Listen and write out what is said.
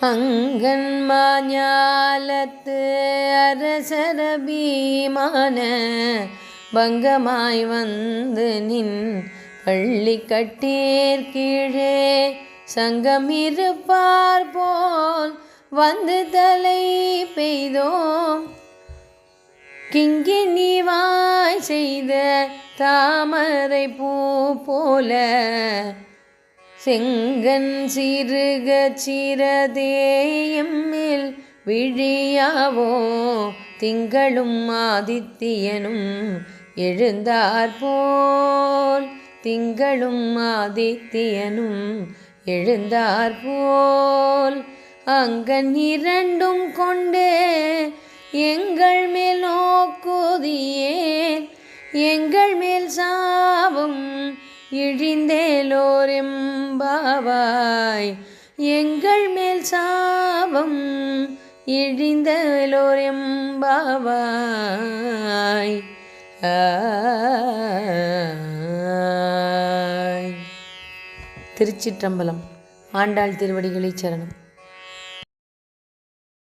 அங்கன் மாஞாலத்து அரசர பீமான பங்கமாய் வந்து நின் பள்ளி கட்டீர் கீழே சங்கமிருப்பார் போல் வந்து தலை பெய்தோம். கிங்கினிவாய் செய்த தாமரை பூ போல செங்கன் சிறுக சிறதேயம் மேல் விழியாவோ திங்களும் ஆதித்தியனும் எழுந்தாற்போல். திங்களும் ஆதித்தியனும் எழுந்தாற்போல் அங்கன் இரண்டும் கொண்டே எங்கள் மேல் நோக்குதியேல் எங்கள் மேல் சாபம் இழிந்தேலோர் எம்பாவாய். எங்கள் மேல் சாபம் இழிந்தேலோர் எம்பாவாய். திருச்சிற்றம்பலம். ஆண்டாள் திருவடிகளே சரணம்.